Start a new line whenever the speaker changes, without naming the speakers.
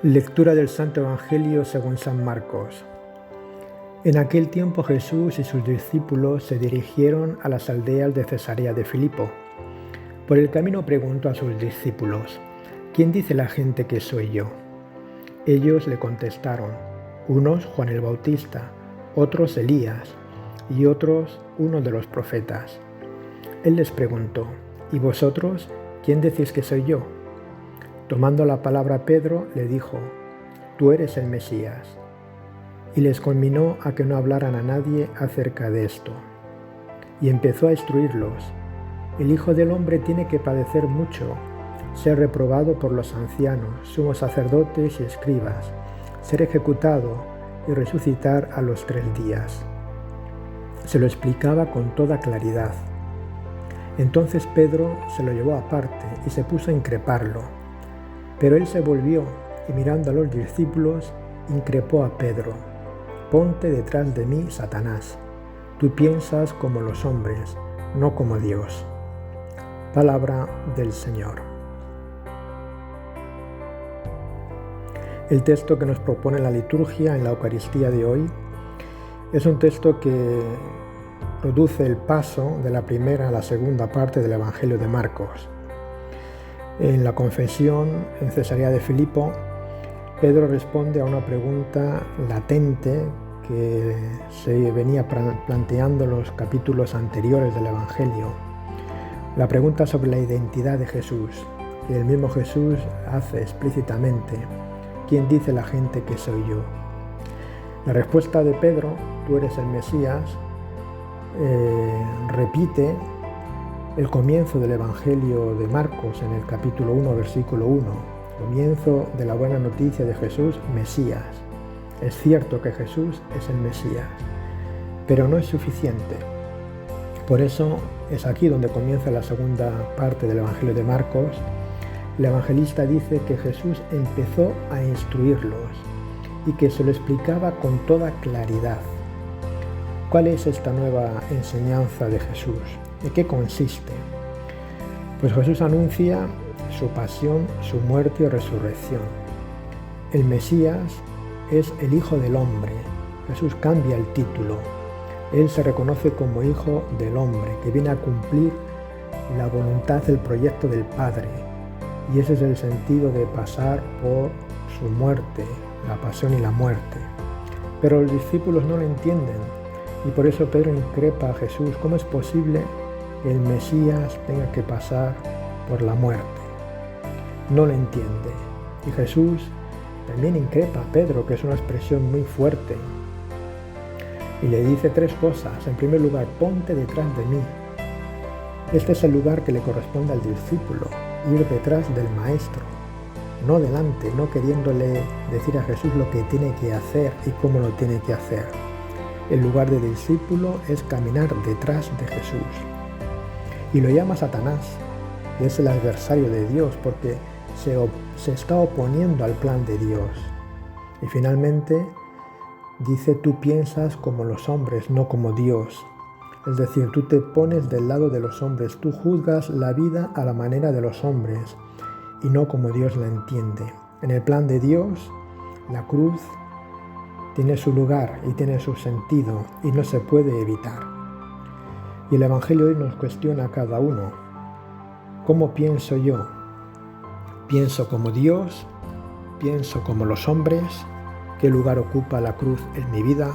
Lectura del Santo Evangelio según San Marcos. En aquel tiempo Jesús y sus discípulos se dirigieron a las aldeas de Cesarea de Filipo. Por el camino preguntó a sus discípulos: ¿Quién dice la gente que soy yo? Ellos le contestaron: unos Juan el Bautista, otros Elías y otros uno de los profetas. Él les preguntó: ¿Y vosotros quién decís que soy yo? Tomando la palabra Pedro, le dijo: Tú eres el Mesías. Y les conminó a que no hablaran a nadie acerca de esto. Y empezó a instruirlos: El Hijo del Hombre tiene que padecer mucho, ser reprobado por los ancianos, sumos sacerdotes y escribas, ser ejecutado y resucitar a los 3 días. Se lo explicaba con toda claridad. Entonces Pedro se lo llevó aparte y se puso a increparlo. Pero él se volvió y mirando a los discípulos, increpó a Pedro: Ponte detrás de mí, Satanás. Tú piensas como los hombres, no como Dios. Palabra del Señor. El texto que nos propone la liturgia en la Eucaristía de hoy es un texto que produce el paso de la primera a la segunda parte del Evangelio de Marcos. En la confesión en Cesarea de Filipo, Pedro responde a una pregunta latente que se venía planteando en los capítulos anteriores del Evangelio. La pregunta sobre la identidad de Jesús, que el mismo Jesús hace explícitamente: ¿Quién dice la gente que soy yo? La respuesta de Pedro: Tú eres el Mesías, repite el comienzo del Evangelio de Marcos en el capítulo 1, versículo 1, comienzo de la buena noticia de Jesús, Mesías. Es cierto que Jesús es el Mesías, pero no es suficiente. Por eso es aquí donde comienza la segunda parte del Evangelio de Marcos. El evangelista dice que Jesús empezó a instruirlos y que se lo explicaba con toda claridad. ¿Cuál es esta nueva enseñanza de Jesús? ¿De qué consiste? Pues Jesús anuncia su pasión, su muerte y resurrección. El Mesías es el Hijo del Hombre. Jesús cambia el título. Él se reconoce como Hijo del Hombre, que viene a cumplir la voluntad del proyecto del Padre. Y ese es el sentido de pasar por su muerte, la pasión y la muerte. Pero los discípulos no lo entienden. Y por eso Pedro increpa a Jesús: ¿Cómo es posible que el Mesías tenga que pasar por la muerte? No lo entiende. Y Jesús también increpa a Pedro, que es una expresión muy fuerte. Y le dice 3 cosas. En primer lugar: ponte detrás de mí. Este es el lugar que le corresponde al discípulo, ir detrás del Maestro, no delante, no queriéndole decir a Jesús lo que tiene que hacer y cómo lo tiene que hacer. El lugar de discípulo es caminar detrás de Jesús. Y lo llama Satanás, que es el adversario de Dios, porque se está oponiendo al plan de Dios. Y finalmente dice: tú piensas como los hombres, no como Dios. Es decir, tú te pones del lado de los hombres, tú juzgas la vida a la manera de los hombres y no como Dios la entiende. En el plan de Dios, la cruz tiene su lugar y tiene su sentido y no se puede evitar. Y el Evangelio hoy nos cuestiona a cada uno: ¿cómo pienso yo? ¿Pienso como Dios? ¿Pienso como los hombres? ¿Qué lugar ocupa la cruz en mi vida?